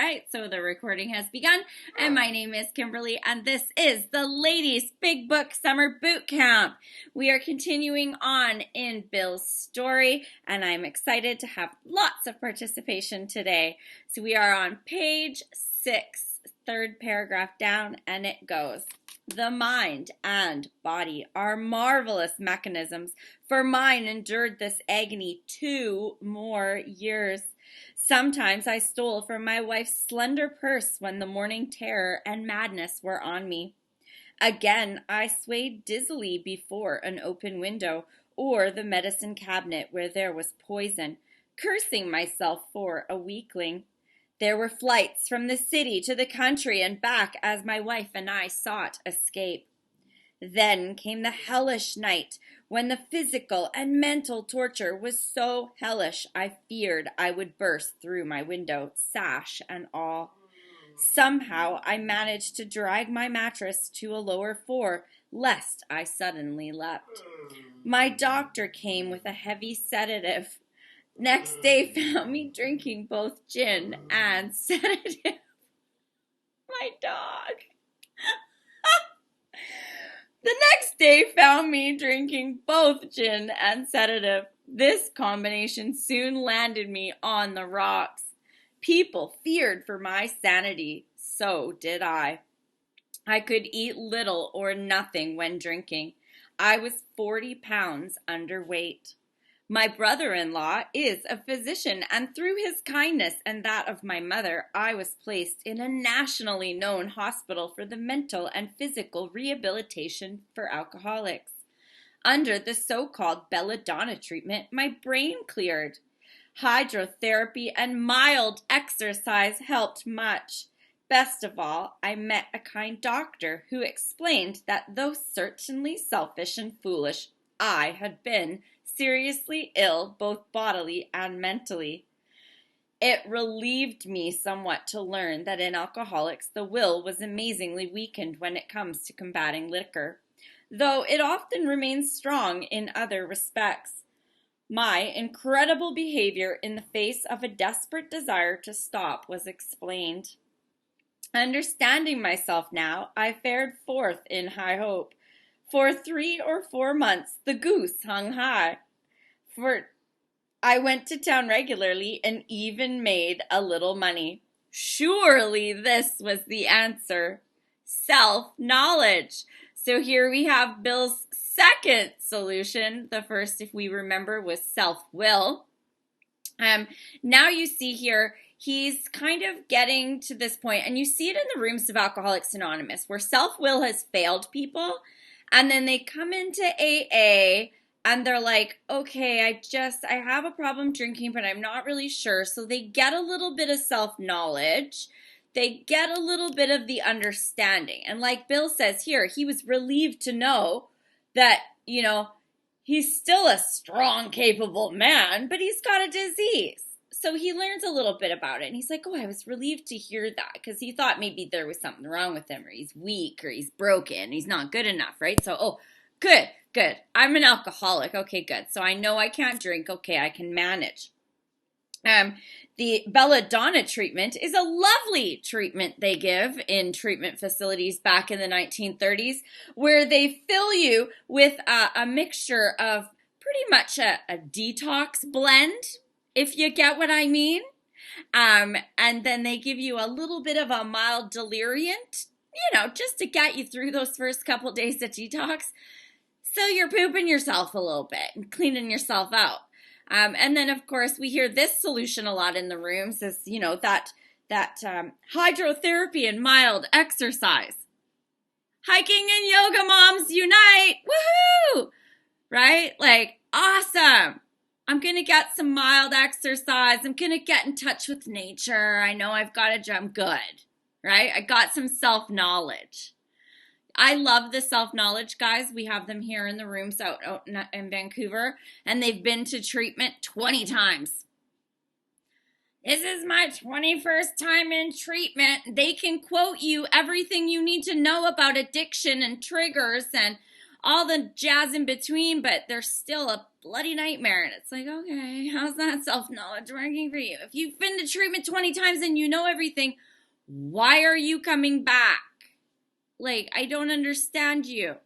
right, so the recording has begun, and my name is Kimberly, and this is the Ladies Big Book Summer Boot Camp. We are continuing on in Bill's story, and I'm excited to have lots of participation today. So we are on page 6, third paragraph down, and it goes, "The mind and body are marvelous mechanisms, for mine endured this agony 2 more years. Sometimes I stole from my wife's slender purse when the morning terror and madness were on me. Again, I swayed dizzily before an open window or the medicine cabinet where there was poison, cursing myself for a weakling. There were flights from the city to the country and back as my wife and I sought escape. Then came the hellish night when the physical and mental torture was so hellish I feared I would burst through my window, sash and all. Somehow I managed to drag my mattress to a lower floor, lest I suddenly leapt. My doctor came with a heavy sedative. Next day found me drinking both gin and sedative." My dog. "The next day found me drinking both gin and sedative. This combination soon landed me on the rocks. People feared for my sanity. So did I. I could eat little or nothing when drinking. I was 40 pounds underweight. My brother-in-law is a physician, and through his kindness and that of my mother, I was placed in a nationally known hospital for the mental and physical rehabilitation for alcoholics. Under the so-called belladonna treatment, my brain cleared. Hydrotherapy and mild exercise helped much. Best of all, I met a kind doctor who explained that though certainly selfish and foolish, I had been seriously ill both bodily and mentally. It relieved me somewhat to learn that in alcoholics the will was amazingly weakened when it comes to combating liquor, though it often remains strong in other respects. My incredible behavior in the face of a desperate desire to stop was explained. Understanding myself now, I fared forth in high hope. For 3 or 4 months the goose hung high. For I went to town regularly and even made a little money. Surely this was the answer. Self-knowledge. So here we have Bill's second solution. The first, if we remember, was self-will. Now you see here, he's kind of getting to this point, and you see it in the rooms of Alcoholics Anonymous, where self-will has failed people, and then they come into AA, and they're like, okay, I have a problem drinking, but I'm not really sure. So they get a little bit of self-knowledge. They get a little bit of the understanding. And like Bill says here, he was relieved to know that, he's still a strong, capable man, but he's got a disease. So he learns a little bit about it. And he's like, oh, I was relieved to hear that, because he thought maybe there was something wrong with him, or he's weak, or he's broken, he's not good enough, right? So, oh, good. I'm an alcoholic. Okay, good. So I know I can't drink. Okay, I can manage. The belladonna treatment is a lovely treatment they give in treatment facilities back in the 1930s, where they fill you with a mixture of pretty much a detox blend, if you get what I mean. And then they give you a little bit of a mild deliriant, just to get you through those first couple days of detox. So you're pooping yourself a little bit and cleaning yourself out. And then, of course, we hear this solution a lot in the rooms is, that hydrotherapy and mild exercise. Hiking and yoga moms unite! Woohoo! Right? Like, awesome! I'm going to get some mild exercise. I'm going to get in touch with nature. I know I've got to jump good, right? I got some self-knowledge. I love the self-knowledge guys. We have them here in the rooms out in Vancouver, and they've been to treatment 20 times. This is my 21st time in treatment. They can quote you everything you need to know about addiction and triggers and all the jazz in between, but they're still a bloody nightmare. And it's like, okay, how's that self-knowledge working for you? If you've been to treatment 20 times and you know everything, why are you coming back? Like, I don't understand you.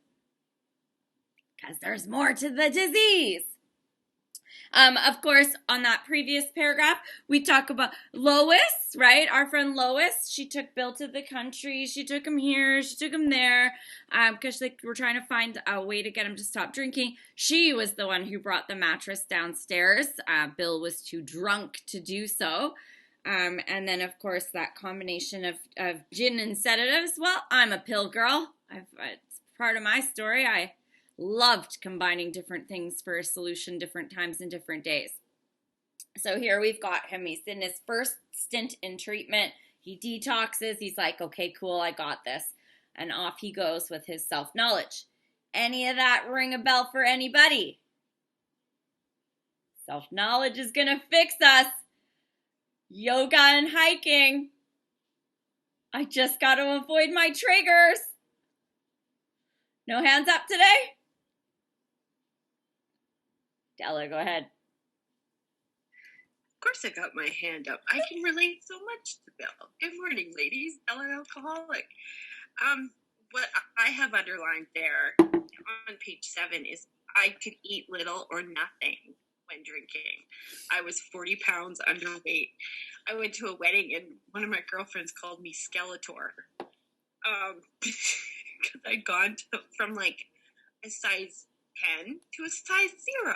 Because there's more to the disease. Of course, on that previous paragraph, we talk about Lois, right? Our friend Lois, she took Bill to the country. She took him here. She took him there because they were trying to find a way to get him to stop drinking. She was the one who brought the mattress downstairs. Bill was too drunk to do so. And then, of course, that combination of gin and sedatives. Well, I'm a pill girl. It's part of my story. I loved combining different things for a solution different times and different days. So here we've got him. He's in his first stint in treatment. He detoxes. He's like, okay, cool, I got this. And off he goes with his self-knowledge. Any of that ring a bell for anybody? Self-knowledge is going to fix us. Yoga and hiking. I just got to avoid my triggers. No hands up today? Della, go ahead. Of course I got my hand up. I can relate so much to Bill. Good morning, ladies. Bella alcoholic. What I have underlined there on page 7 is I could eat little or nothing when drinking. I was 40 pounds underweight. I went to a wedding and one of my girlfriends called me Skeletor. Because I'd gone from like a size 10 to a size 0.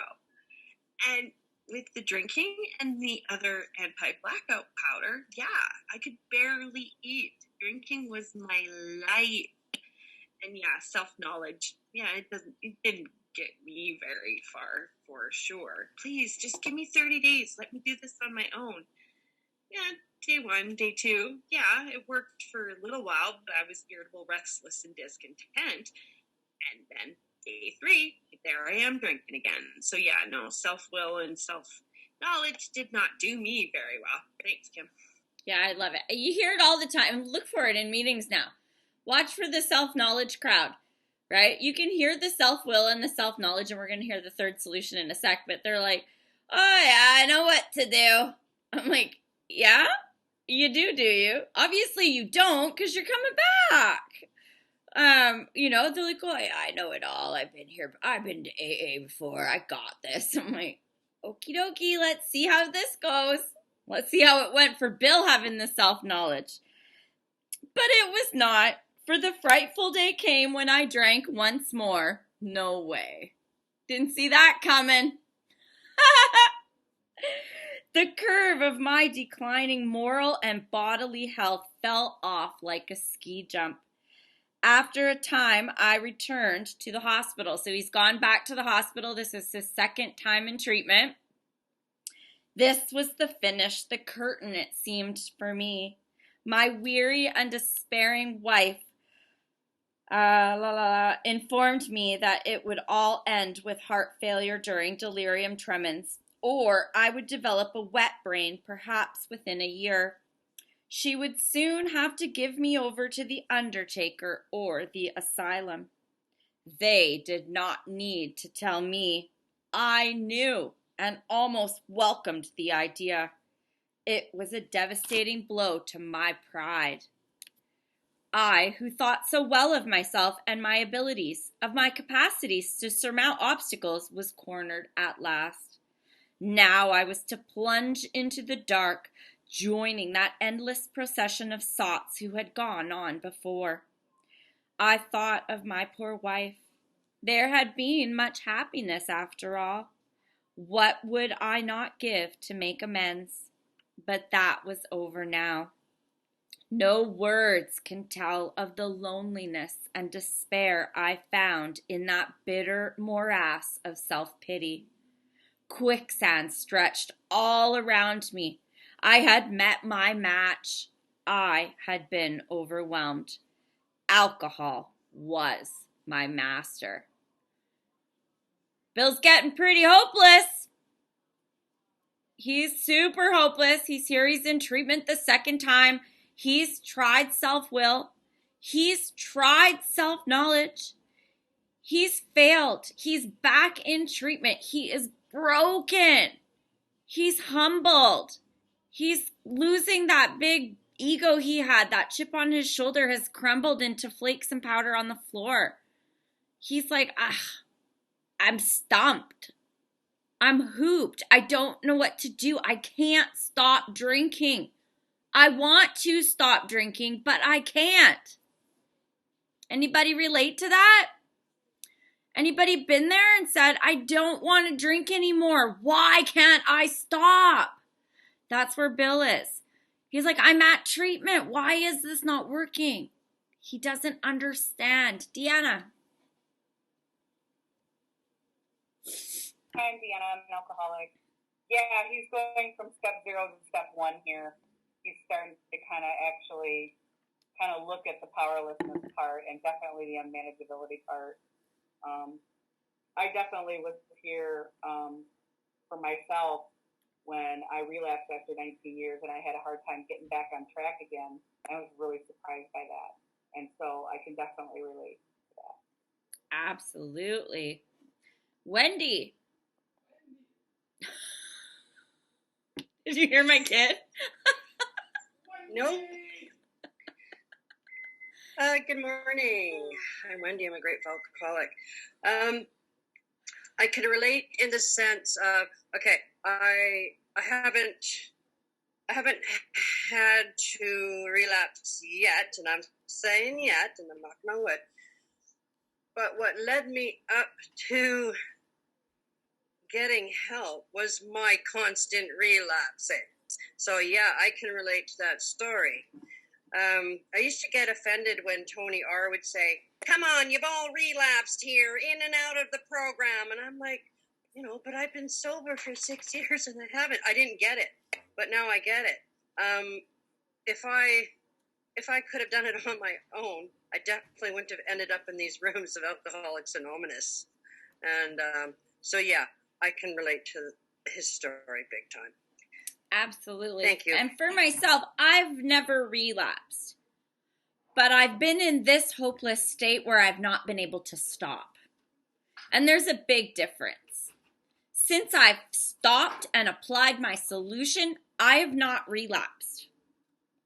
And with the drinking and the other anti-blackout powder, yeah, I could barely eat. Drinking was my life. And yeah, self-knowledge, yeah, it didn't get me very far for sure. Please, just give me 30 days. Let me do this on my own. Yeah, day 1, day 2, yeah, it worked for a little while, but I was irritable, restless, and discontent. And then day 3, there I am drinking again. So yeah, no, self-will and self-knowledge did not do me very well. Thanks, Kim. Yeah, I love it. You hear it all the time. Look for it in meetings now. Watch for the self-knowledge crowd, right? You can hear the self-will and the self-knowledge, and we're going to hear the third solution in a sec, but they're like, oh yeah, I know what to do. I'm like, yeah? You do you? Obviously you don't, because you're coming back. They're like, oh, yeah, I know it all. I've been here. I've been to AA before. I got this. I'm like, okie dokie, let's see how this goes. Let's see how it went for Bill having the self-knowledge. But it was not. For the frightful day came when I drank once more. No way. Didn't see that coming. The curve of my declining moral and bodily health fell off like a ski jump. After a time, I returned to the hospital. So he's gone back to the hospital. This is his second time in treatment. This was the finish, the curtain, it seemed for me. My weary and despairing wife informed me that it would all end with heart failure during delirium tremens, or I would develop a wet brain, perhaps within a year. She would soon have to give me over to the undertaker or the asylum. They did not need to tell me. I knew and almost welcomed the idea. It was a devastating blow to my pride. I, who thought so well of myself and my abilities, of my capacities to surmount obstacles, was cornered at last. Now I was to plunge into the dark, joining that endless procession of sots who had gone on before. I thought of my poor wife. There had been much happiness after all. What would I not give to make amends? But that was over now. No words can tell of the loneliness and despair I found in that bitter morass of self-pity. Quicksand stretched all around me. I had met my match. I had been overwhelmed. Alcohol was my master. Bill's getting pretty hopeless. He's super hopeless. He's here. He's in treatment the second time. He's tried self-will. He's tried self-knowledge. He's failed. He's back in treatment. He is broken. He's humbled. He's losing that big ego he had. That chip on his shoulder has crumbled into flakes and powder on the floor. He's like, I'm stumped. I'm hooped. I don't know what to do. I can't stop drinking. I want to stop drinking, but I can't. Anybody relate to that? Anybody been there and said, I don't want to drink anymore. Why can't I stop? That's where Bill is. He's like, I'm at treatment. Why is this not working? He doesn't understand. Deanna. Hi, I'm Deanna. I'm an alcoholic. Yeah, he's going from step 0 to step 1 here. He's starting to kind of look at the powerlessness part and definitely the unmanageability part. I definitely was here for myself when I relapsed after 19 years and I had a hard time getting back on track again. I was really surprised by that. And so I can definitely relate to that. Absolutely. Wendy. Did you hear my kid? Nope. Good morning. I'm Wendy. I'm a grateful alcoholic. I can relate in the sense of, okay, I haven't had to relapse yet, and I'm saying yet, and I'm knocking on wood. But what led me up to getting help was my constant relapsing. So yeah, I can relate to that story. I used to get offended when Tony R would say, come on, you've all relapsed here, in and out of the program. And I'm like, but I've been sober for 6 years and I didn't get it, but now I get it. If I could have done it on my own, I definitely wouldn't have ended up in these rooms of Alcoholics Anonymous. And so yeah, I can relate to his story big time. Absolutely. Thank you. And for myself, I've never relapsed, but I've been in this hopeless state where I've not been able to stop. And there's a big difference. Since I've stopped and applied my solution, I have not relapsed.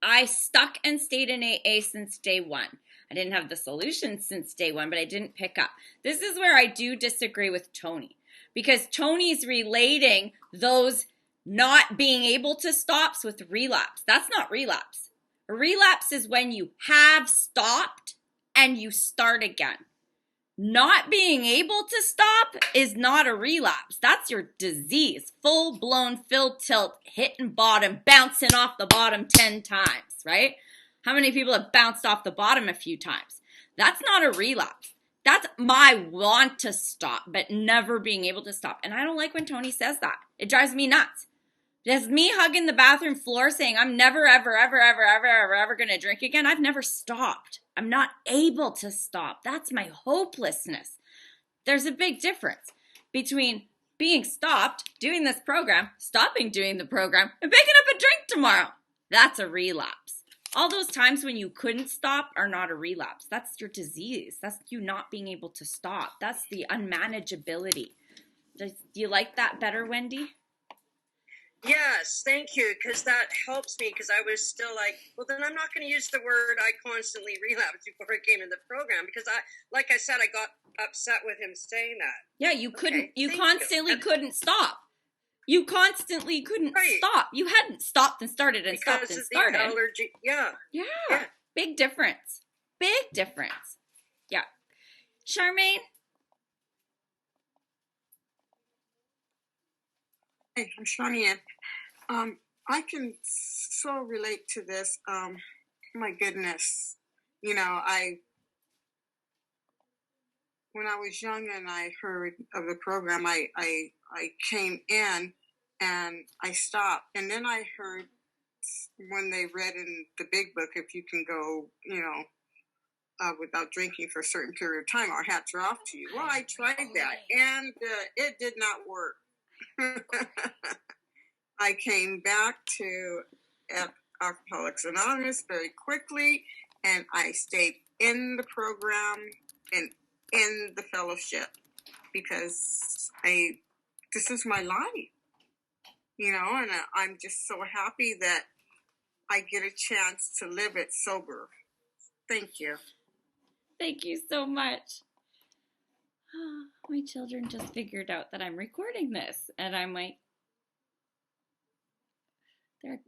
I stuck and stayed in AA since day one. I didn't have the solution since day one, but I didn't pick up. This is where I do disagree with Tony, because Tony's relating those not being able to stops with relapse. That's not relapse. A relapse is when you have stopped and you start again. Not being able to stop is not a relapse. That's your disease. Full-blown full tilt, hitting bottom, bouncing off the bottom 10 times, right? How many people have bounced off the bottom a few times? That's not a relapse. That's my want to stop, but never being able to stop. And I don't like when Tony says that. It drives me nuts. That's me hugging the bathroom floor saying, I'm never, ever, ever, ever, ever, ever, ever going to drink again. I've never stopped. I'm not able to stop. That's my hopelessness. There's a big difference between being stopped, doing this program, stopping doing the program, and picking up a drink tomorrow. That's a relapse. All those times when you couldn't stop are not a relapse. That's your disease. That's you not being able to stop. That's the unmanageability. Do you like that better, Wendy? Yes, thank you, because that helps me, because I was still like, well, then I'm not going to use the word I constantly relapsed before I came in the program, because like I said, I got upset with him saying that. Yeah, you couldn't, you constantly couldn't stop. You constantly couldn't stop. You hadn't stopped and started and stopped and started. Because of the allergy, yeah. Big difference. Big difference. Yeah. Charmaine? Hey, I'm Shawny. I can so relate to this. My goodness, when I was young and I heard of the program, I came in and I stopped, and then I heard when they read in the big book, if you can go, without drinking for a certain period of time, our hats are off to you. Well, I tried that, and it did not work. I came back to Alcoholics Anonymous very quickly, and I stayed in the program, and in the fellowship because this is my life, and I'm just so happy that I get a chance to live it sober. Thank you. Thank you so much. My children just figured out that I'm recording this, and I'm like,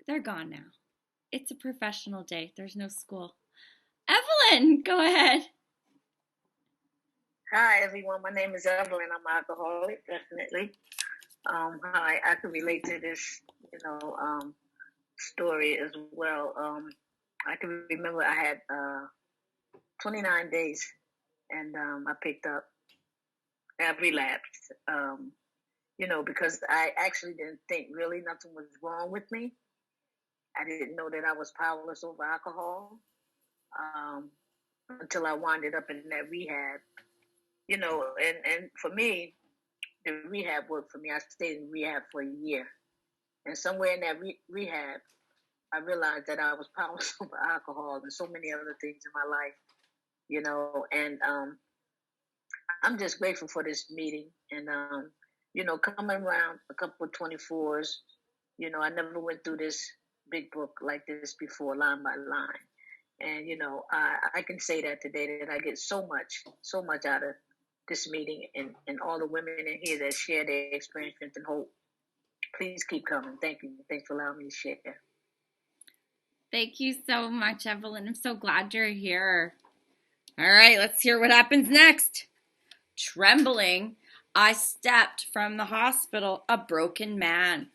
they're gone now. It's a professional day. There's no school. Evelyn, go ahead. Hi, everyone. My name is Evelyn. I'm an alcoholic, definitely. I can relate to this, story as well. I can remember I had 29 days, and I picked up. I relapsed, because I actually didn't think really nothing was wrong with me. I didn't know that I was powerless over alcohol until I winded up in that rehab. And for me, the rehab worked for me. I stayed in rehab for a year. And somewhere in that rehab, I realized that I was powerless over alcohol and so many other things in my life, and I'm just grateful for this meeting. And, coming around a couple of 24s, I never went through this big book like this before, line by line. And, I can say that today that I get so much out of this meeting and all the women in here that share their experience and hope. Please keep coming. Thank you. Thanks for allowing me to share. Thank you so much, Evelyn. I'm so glad you're here. All right, let's hear what happens next. Trembling, I stepped from the hospital a broken man.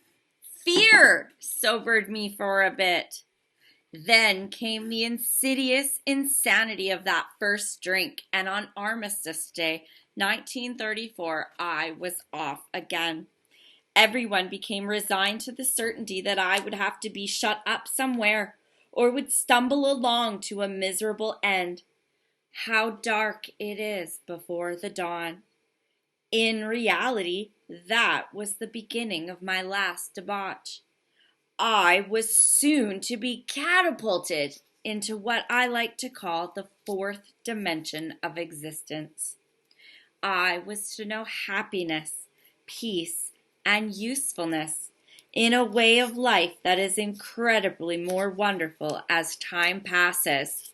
Fear sobered me for a bit. Then came the insidious insanity of that first drink, and on Armistice Day, 1934, I was off again. Everyone became resigned to the certainty that I would have to be shut up somewhere or would stumble along to a miserable end. How dark it is before the dawn. In reality, that was the beginning of my last debauch. I was soon to be catapulted into what I like to call the fourth dimension of existence. I was to know happiness, peace, and usefulness in a way of life that is incredibly more wonderful as time passes.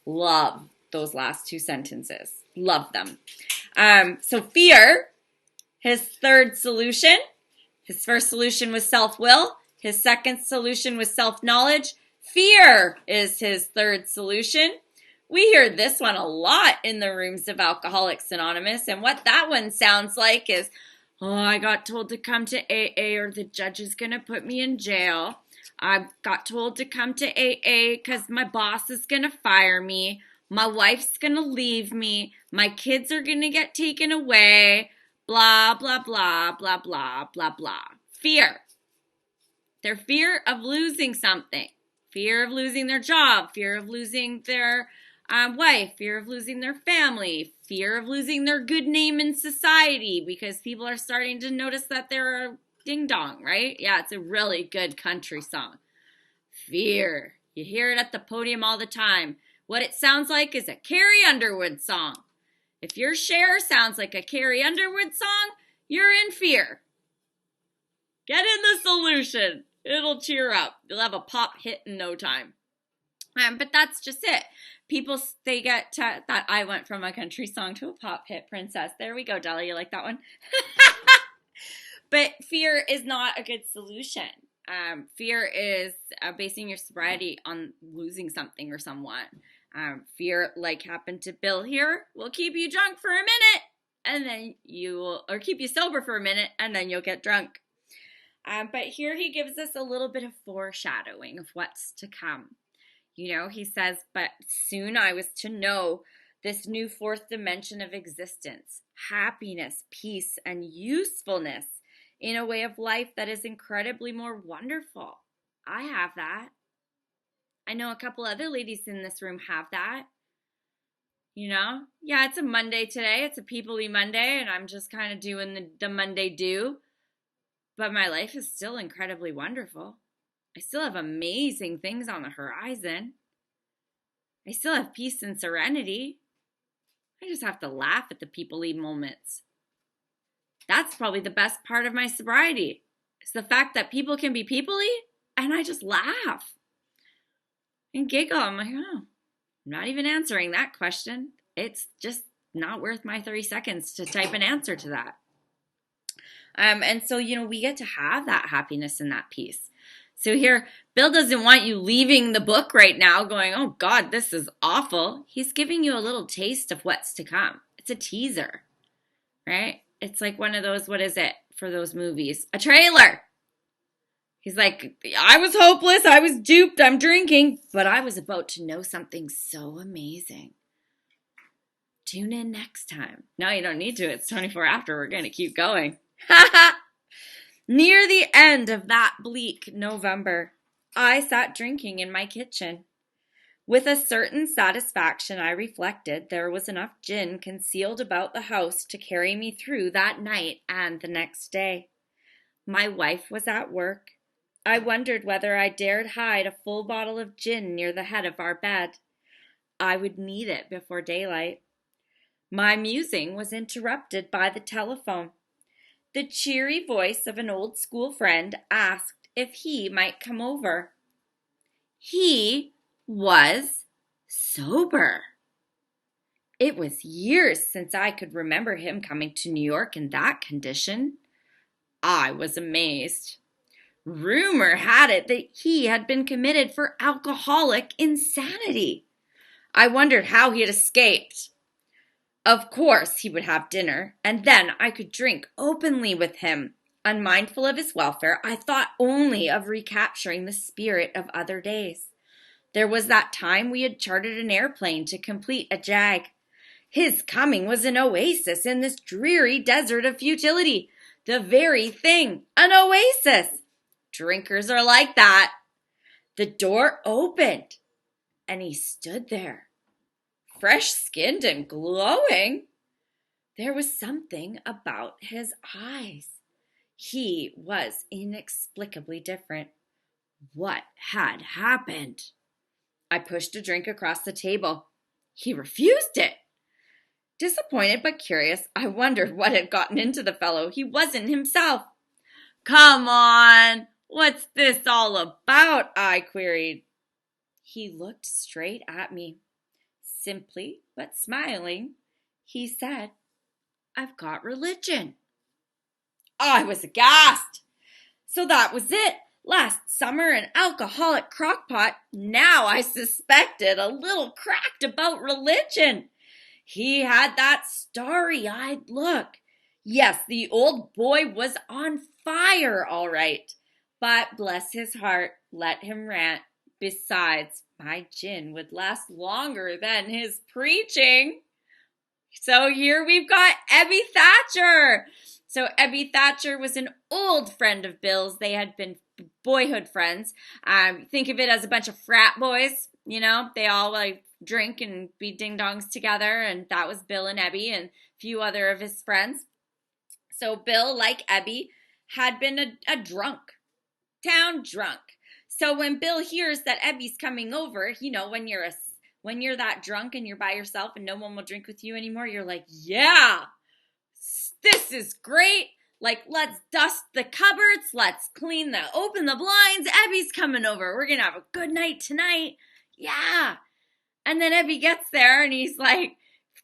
Love those last two sentences. Love them. So fear, his third solution. His first solution was self-will. His second solution was self-knowledge. Fear is his third solution. We hear this one a lot in the rooms of Alcoholics Anonymous. And what that one sounds like is, I got told to come to AA or the judge is going to put me in jail. I got told to come to AA because my boss is going to fire me. My wife's going to leave me. My kids are going to get taken away. Blah, blah, blah, blah, blah, blah, blah. Fear. Their fear of losing something. Fear of losing their job. Fear of losing their wife. Fear of losing their family. Fear of losing their good name in society because people are starting to notice that they're a ding-dong, right? Yeah, it's a really good country song. Fear. You hear it at the podium all the time. What it sounds like is a Carrie Underwood song. If your share sounds like a Carrie Underwood song, you're in fear. Get in the solution. It'll cheer up. You'll have a pop hit in no time. But that's just it. People, they get to, that I went from a country song to a pop hit, princess. There we go, Della. You like that one? But fear is not a good solution. Fear is basing your sobriety on losing something or someone. Fear, like happened to Bill here, will keep you drunk for a minute, and then or keep you sober for a minute, and then you'll get drunk. But here he gives us a little bit of foreshadowing of what's to come. He says, but soon I was to know this new fourth dimension of existence, happiness, peace, and usefulness in a way of life that is incredibly more wonderful. I have that. I know a couple other ladies in this room have that. Yeah, it's a Monday today. It's a People-y Monday, and I'm just kind of doing the Monday do. But my life is still incredibly wonderful. I still have amazing things on the horizon. I still have peace and serenity. I just have to laugh at the people-y moments. That's probably the best part of my sobriety. It's the fact that people can be people-y and I just laugh and giggle. I'm like, oh, I'm not even answering that question. It's just not worth my 30 seconds to type an answer to that. And so, we get to have that happiness and that peace. So here, Bill doesn't want you leaving the book right now going, oh God, this is awful. He's giving you a little taste of what's to come. It's a teaser, right? It's like one of those, what is it for those movies? A trailer. He's like, I was hopeless. I was duped. I'm drinking. But I was about to know something so amazing. Tune in next time. No, you don't need to. It's 24 after. We're going to keep going. Near the end of that bleak November, I sat drinking in my kitchen. With a certain satisfaction, I reflected there was enough gin concealed about the house to carry me through that night and the next day. My wife was at work. I wondered whether I dared hide a full bottle of gin near the head of our bed. I would need it before daylight. My musing was interrupted by the telephone. The cheery voice of an old school friend asked if he might come over. He was sober. It was years since I could remember him coming to New York in that condition. I was amazed. Rumor had it that he had been committed for alcoholic insanity. I wondered how he had escaped. Of course, he would have dinner, and then I could drink openly with him. Unmindful of his welfare, I thought only of recapturing the spirit of other days. There was that time we had chartered an airplane to complete a jag. His coming was an oasis in this dreary desert of futility. The very thing, an oasis. Drinkers are like that. The door opened, and he stood there, fresh-skinned and glowing. There was something about his eyes. He was inexplicably different. What had happened? I pushed a drink across the table. He refused it. Disappointed but curious, I wondered what had gotten into the fellow. He wasn't himself. Come on, what's this all about? I queried. He looked straight at me. Simply but smiling, he said, I've got religion. I was aghast. So that was it. Last summer, an alcoholic crockpot. Now I suspected a little cracked about religion. He had that starry-eyed look. Yes, the old boy was on fire, all right. But bless his heart, let him rant. Besides, my gin would last longer than his preaching. So here we've got Ebby Thatcher. So Ebby Thatcher was an old friend of Bill's. They had been boyhood friends. Think of it as a bunch of frat boys. They all drink and be ding-dongs together. And that was Bill and Ebby and a few other of his friends. So Bill, like Ebby, had been a drunk, town drunk. So when Bill hears that Ebby's coming over, when you're that drunk and you're by yourself and no one will drink with you anymore, you're like, yeah, this is great. Let's dust the cupboards. Let's open the blinds. Ebby's coming over. We're going to have a good night tonight. Yeah. And then Ebby gets there and he's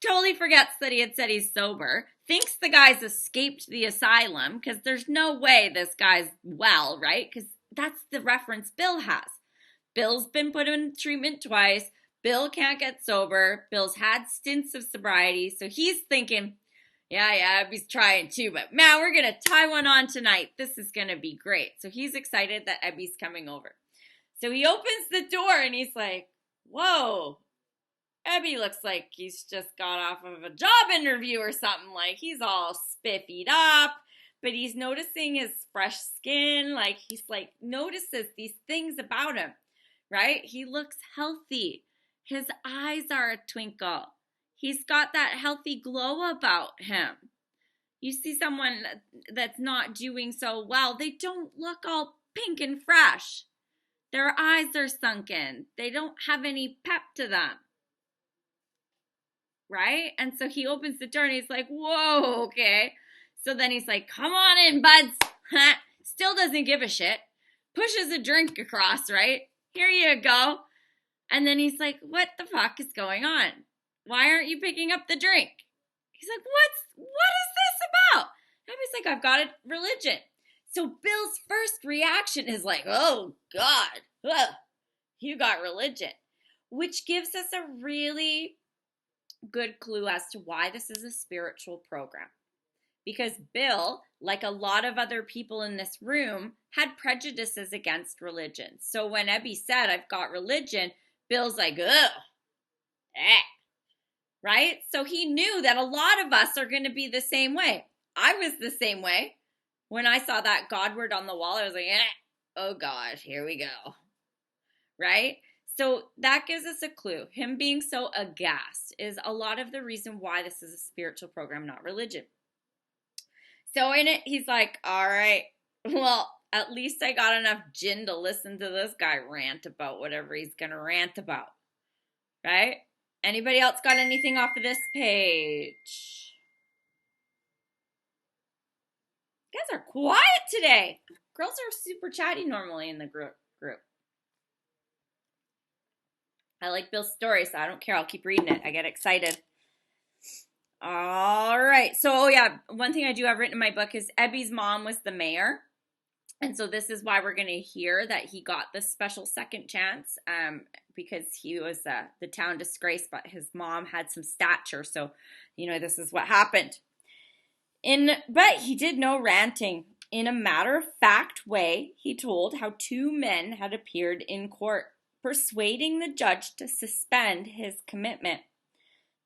totally forgets that he had said he's sober. Thinks the guy's escaped the asylum because there's no way this guy's well, right? Because that's the reference Bill has. Bill's been put in treatment twice. Bill can't get sober. Bill's had stints of sobriety. So he's thinking, yeah, Ebby's trying too. But man, we're going to tie one on tonight. This is going to be great. So he's excited that Ebby's coming over. So he opens the door and he's like, whoa, Ebby looks like he's just got off of a job interview or something. He's all spiffied up. But he's noticing his fresh skin. He's notices these things about him, right? He looks healthy. His eyes are a twinkle. He's got that healthy glow about him. You see someone that's not doing so well, they don't look all pink and fresh. Their eyes are sunken. They don't have any pep to them. right? And so he opens the door and he's like, whoa, okay. So then he's like, come on in, buds. Still doesn't give a shit. Pushes a drink across, right? Here you go. And then he's like, what the fuck is going on? Why aren't you picking up the drink? He's like, what is this about? And he's like, I've got a religion. So Bill's first reaction is like, oh, God, ugh, you got religion, which gives us a really good clue as to why this is a spiritual program. Because Bill, like a lot of other people in this room, had prejudices against religion. So when Ebby said, I've got religion, Bill's like, ugh, right? So he knew that a lot of us are going to be the same way. I was the same way. When I saw that God word on the wall, I was like, oh God, here we go, right? So that gives us a clue. Him being so aghast is a lot of the reason why this is a spiritual program, not religion. So in it, he's like, all right, well, at least I got enough gin to listen to this guy rant about whatever he's going to rant about, right? Anybody else got anything off of this page? You guys are quiet today. Girls are super chatty normally in the group. I like Bill's story, so I don't care. I'll keep reading it. I get excited. All right. So, one thing I do have written in my book is Ebby's mom was the mayor. And so this is why we're going to hear that he got this special second chance because he was the town disgrace, but his mom had some stature. So, this is what happened. But he did no ranting. In a matter-of-fact way, he told how two men had appeared in court, persuading the judge to suspend his commitment.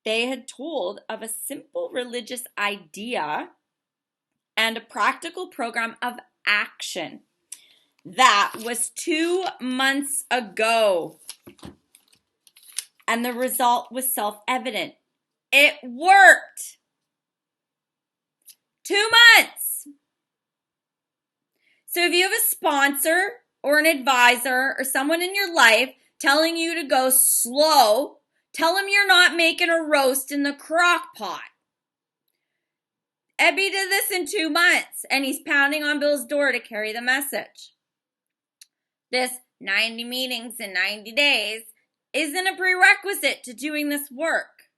They had told of a simple religious idea and a practical program of action. That was 2 months ago. And the result was self-evident. It worked. 2 months. So if you have a sponsor or an advisor or someone in your life telling you to go slow, tell them you're not making a roast in the crock pot. Ebby did this in 2 months, and he's pounding on Bill's door to carry the message. This 90 meetings in 90 days isn't a prerequisite to doing this work.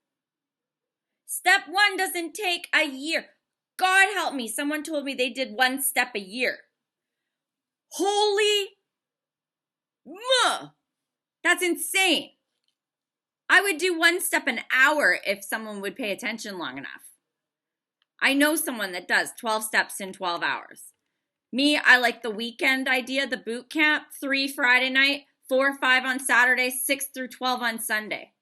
Step 1 doesn't take a year. God help me, someone told me they did 1 step a year. Holy, that's insane. I would do 1 step an hour if someone would pay attention long enough. I know someone that does 12 steps in 12 hours. Me, I like the weekend idea, the boot camp, 3 Friday night, 4 or 5 on Saturday, 6 through 12 on Sunday.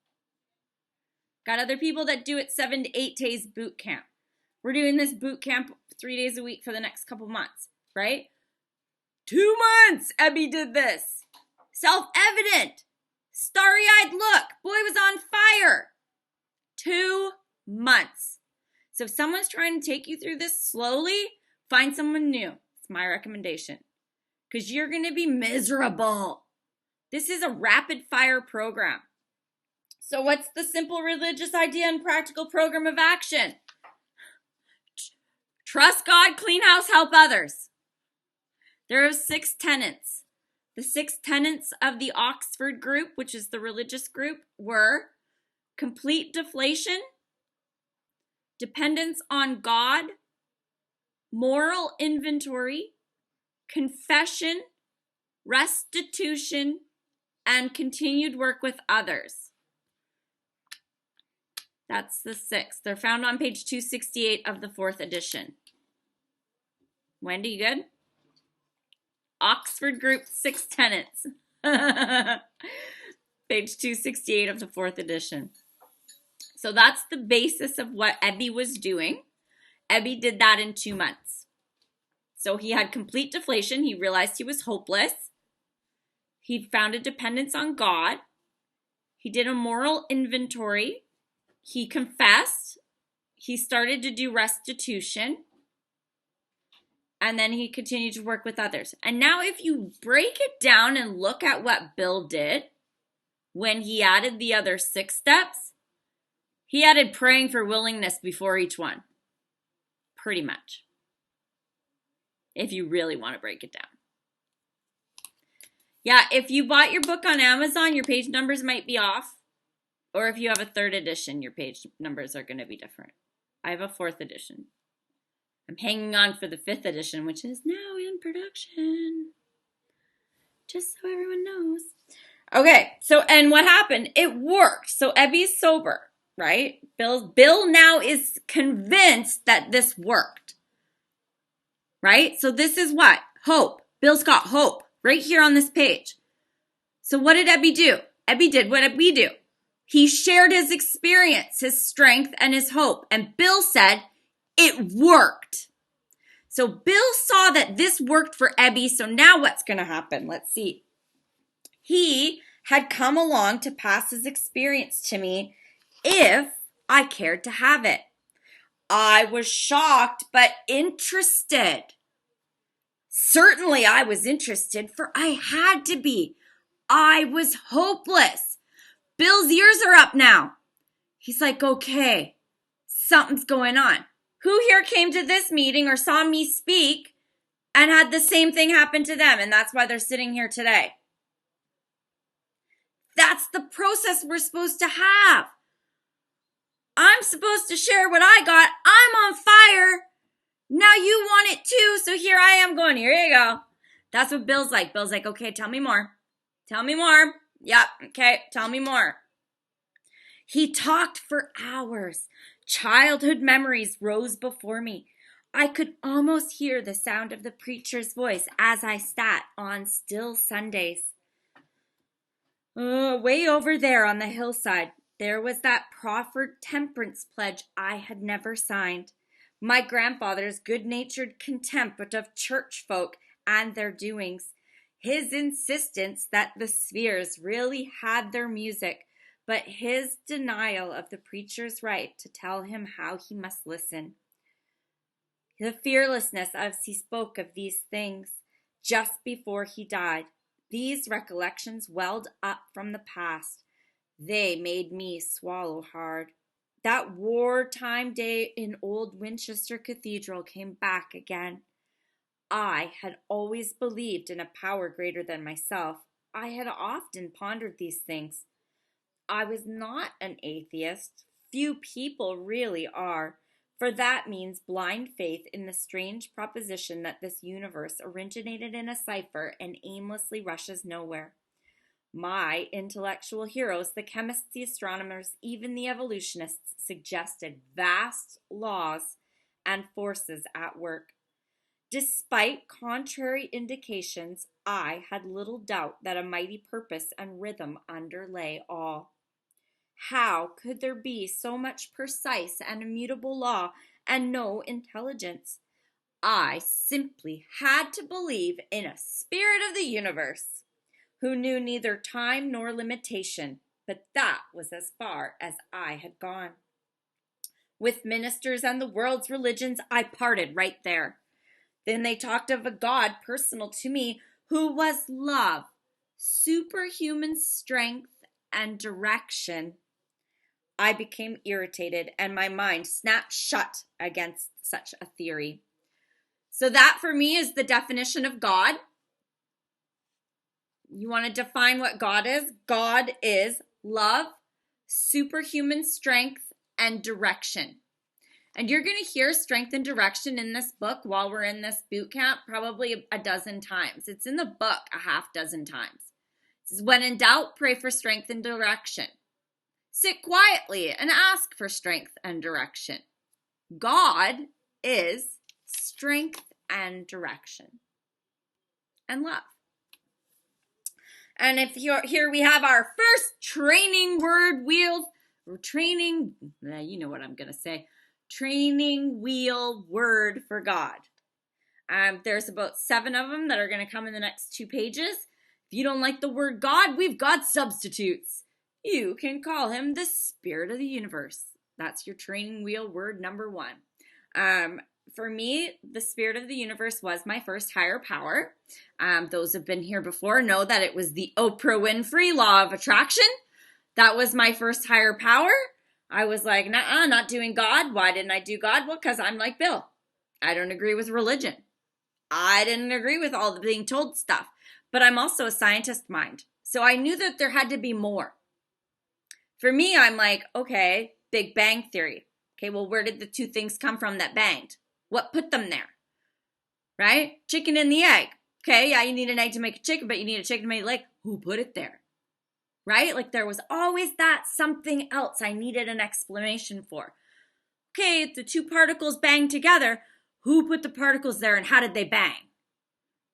Got other people that do it 7 to 8 days boot camp. We're doing this boot camp 3 days a week for the next couple months, right? 2 months, Ebby did this. Self-evident. Starry-eyed look. Boy was on fire. 2 months. So if someone's trying to take you through this slowly, find someone new. It's my recommendation. Because you're going to be miserable. This is a rapid-fire program. So what's the simple religious idea and practical program of action? Trust God, clean house, help others. There are 6 tenets. The 6 tenets of the Oxford group, which is the religious group, were complete deflation, dependence on God, moral inventory, confession, restitution, and continued work with others. That's the 6. They're found on page 268 of the 4th edition. Wendy, you good? Oxford Group 6 Tenets. Page 268 of the 4th edition. So that's the basis of what Ebby was doing. Ebby did that in 2 months. So he had complete deflation. He realized he was hopeless. He found a dependence on God. He did a moral inventory. He confessed. He started to do restitution. And then he continued to work with others. And now if you break it down and look at what Bill did when he added the other 6 steps, He added praying for willingness before each one. Pretty much. If you really want to break it down. Yeah, if you bought your book on Amazon, your page numbers might be off. Or if you have a 3rd edition, your page numbers are going to be different. I have a 4th edition. I'm hanging on for the 5th edition, which is now in production. Just so everyone knows. Okay, so, and what happened? It worked. So Ebby's sober, right? Bill now is convinced that this worked. Right? So this is what? Hope. Bill's got hope right here on this page. So what did Ebby do? Ebby did what we do. He shared his experience, his strength, and his hope. And Bill said, it worked. So Bill saw that this worked for Ebby. So now what's going to happen? Let's see. He had come along to pass his experience to me if I cared to have it. I was shocked, but interested. Certainly I was interested, for I had to be. I was hopeless. Bill's ears are up now. He's like, okay, something's going on. Who here came to this meeting or saw me speak and had the same thing happen to them? And that's why they're sitting here today. That's the process we're supposed to have. I'm supposed to share what I got. I'm on fire. Now you want it too. So here I am going, here you go. That's what Bill's like. Bill's like, okay, tell me more. Tell me more. Yep, okay, tell me more. He talked for hours. Childhood memories rose before me. I could almost hear the sound of the preacher's voice as I sat on still Sundays. Way over there on the hillside, there was that proffered temperance pledge I had never signed. My grandfather's good-natured contempt of church folk and their doings. His insistence that the spheres really had their music, but his denial of the preacher's right to tell him how he must listen. The fearlessness as he spoke of these things just before he died. These recollections welled up from the past. They made me swallow hard. That wartime day in old Winchester Cathedral came back again. I had always believed in a power greater than myself. I had often pondered these things. I was not an atheist. Few people really are, for that means blind faith in the strange proposition that this universe originated in a cipher and aimlessly rushes nowhere. My intellectual heroes, the chemists, the astronomers, even the evolutionists, suggested vast laws and forces at work. Despite contrary indications, I had little doubt that a mighty purpose and rhythm underlay all. How could there be so much precise and immutable law and no intelligence? I simply had to believe in a spirit of the universe who knew neither time nor limitation, but that was as far as I had gone. With ministers and the world's religions, I parted right there. Then they talked of a God personal to me who was love, superhuman strength, and direction. I became irritated and my mind snapped shut against such a theory. So that for me is the definition of God. You want to define what God is? God is love, superhuman strength, and direction. And you're going to hear strength and direction in this book while we're in this boot camp probably a dozen times. It's in the book a half dozen times. It says, when in doubt, pray for strength and direction. Sit quietly and ask for strength and direction. God is strength and direction and love. And if you're here, we have our first training word wheel. Training, you know what I'm going to say. Training wheel word for God. There's about 7 of them that are going to come in the next 2 pages. If you don't like the word God, we've got substitutes. You can call him the spirit of the universe. That's your training wheel word number 1. For me, the spirit of the universe was my first higher power. Those who have been here before know that it was the Oprah Winfrey law of attraction. That was my first higher power. I was like, nah, not doing God. Why didn't I do God? Well, because I'm like Bill. I don't agree with religion. I didn't agree with all the being told stuff. But I'm also a scientist mind. So I knew that there had to be more. For me, I'm like, okay, Big Bang Theory. Okay, well, where did the two things come from that banged? What put them there? Right? Chicken and the egg. Okay, yeah, you need an egg to make a chicken, but you need a chicken to make a leg. Who put it there? Right? Like there was always that something else I needed an explanation for. Okay, if the two particles bang together, who put the particles there and how did they bang?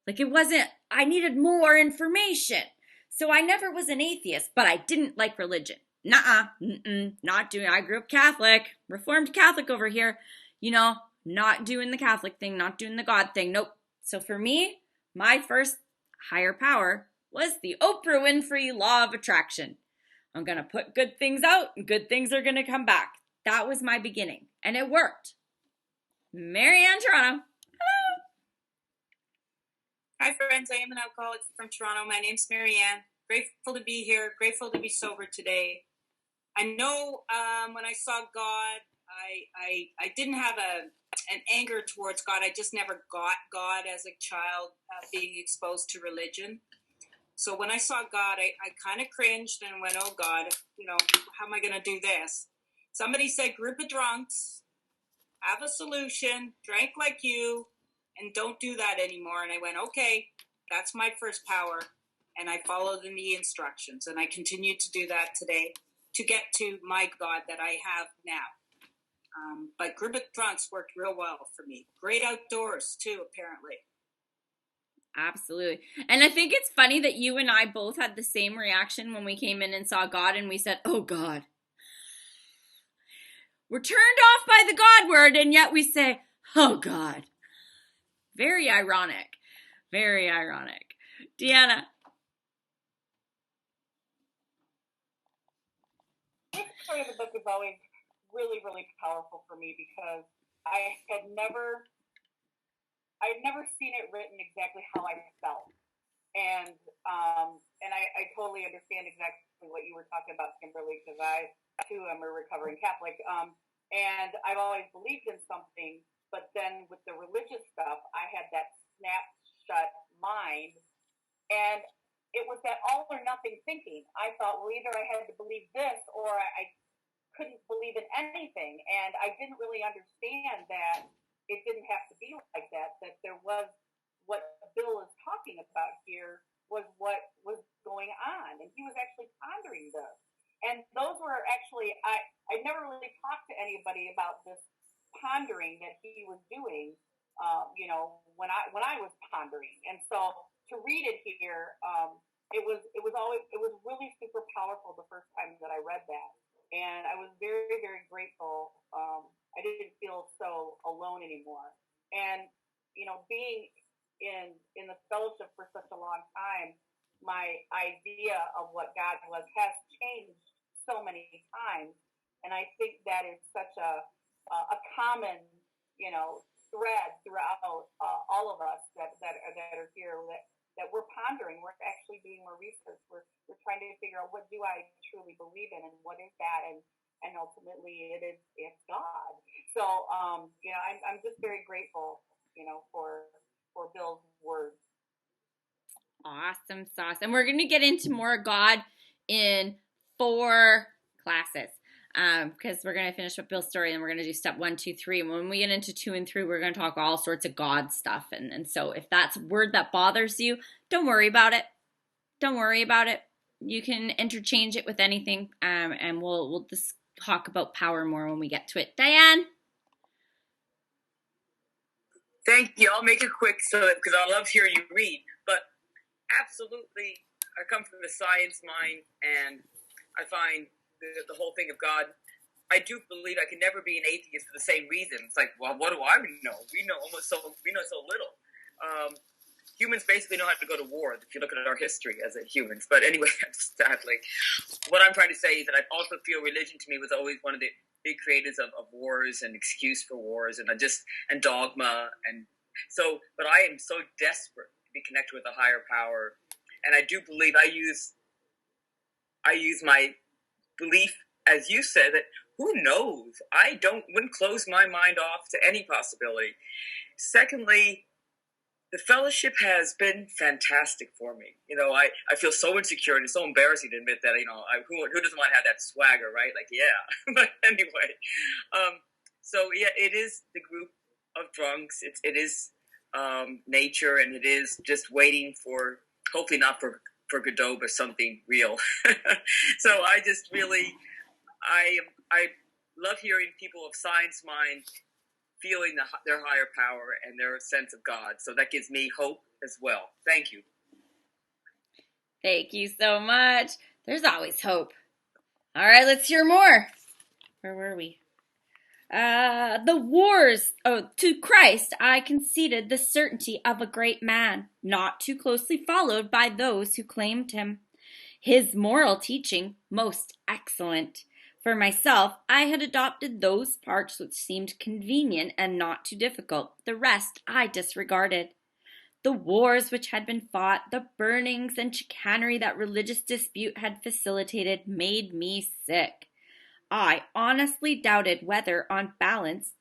Like it wasn't, I needed more information. So I never was an atheist, but I didn't like religion. Not doing, I grew up Catholic, Reformed Catholic over here, not doing the Catholic thing, not doing the God thing. Nope. So for me, my first higher power was the Oprah Winfrey Law of Attraction. I'm going to put good things out and good things are going to come back. That was my beginning and it worked. Marianne, Toronto. Hi, friends. I am an alcoholic from Toronto. My name's Marianne. Grateful to be here. Grateful to be sober today. I know when I saw God, I didn't have an anger towards God. I just never got God as a child being exposed to religion. So when I saw God, I kind of cringed and went, oh, God, how am I going to do this? Somebody said, group of drunks, have a solution, drank like you, and don't do that anymore. And I went, okay, that's my first power. And I followed in the instructions. And I continue to do that today to get to my God that I have now. But group of drunks worked real well for me. Great outdoors, too, apparently. Absolutely. And I think it's funny that you and I both had the same reaction when we came in and saw God and we said, oh, God. We're turned off by the God word and yet we say, oh, God. Very ironic. Very ironic. Deanna. This part of the book is always really, really powerful for me because I'd never seen it written exactly how I felt. And I totally understand exactly what you were talking about, Kimberly, because I, too, am a recovering Catholic. And I've always believed in something, but then with the religious stuff, I had that snapshot mind. And it was that all or nothing thinking. I thought, well, either I had to believe this or I couldn't believe in anything. And I didn't really understand that it didn't have to be like that, that there was what Bill is talking about here was what was going on. And he was actually pondering this. And those were actually, I never really talked to anybody about this pondering that he was doing, when I was pondering. And so to read it here, it was really super powerful the first time that I read that. And I was very, very grateful. I didn't feel so alone anymore. And, being in the fellowship for such a long time, my idea of what God was has changed so many times. And I think that is such a common, thread throughout all of us that are here that we're pondering. We're actually doing more research. We're trying to figure out, what do I truly believe in and what is that? And ultimately it's God. So, I'm just very grateful, for Bill's words. Awesome sauce. And we're going to get into more God in 4 classes. Because we're going to finish with Bill's story and we're going to do step 1, 2, 3. And when we get into 2 and 3, we're going to talk all sorts of God stuff. And so if that's a word that bothers you, don't worry about it. Don't worry about it. You can interchange it with anything. And we'll just talk about power more when we get to it. Diane? Thank you. I'll make it quick because I love hearing you read. But absolutely, I come from the science mind, and I find the whole thing of God. I do believe I can never be an atheist for the same reason. It's like, well, what do I know? We know so little. Humans basically know how to go to war if you look at our history as humans. But anyway, what I'm trying to say is that I also feel religion to me was always one of the big creators of wars and excuse for wars and dogma. And so, but I am so desperate to be connected with a higher power. And I do believe I use my belief, as you said, that who knows? I wouldn't close my mind off to any possibility. Secondly, the fellowship has been fantastic for me. I feel so insecure, and it's so embarrassing to admit that, who doesn't want to have that swagger, right? Like, yeah. But anyway, so yeah, it is the group of drunks. It is nature, and it is just waiting for, hopefully not for Godot, but something real. So I just really, I love hearing people of science mind feeling their higher power and their sense of God. So that gives me hope as well. Thank you. Thank you so much. There's always hope. All right, let's hear more. Where were we? The wars. To Christ I conceded the certainty of a great man, not too closely followed by those who claimed him. His moral teaching most excellent. For myself, I had adopted those parts which seemed convenient and not too difficult. The rest I disregarded. The wars which had been fought, the burnings and chicanery that religious dispute had facilitated made me sick. I honestly doubted whether, on balance,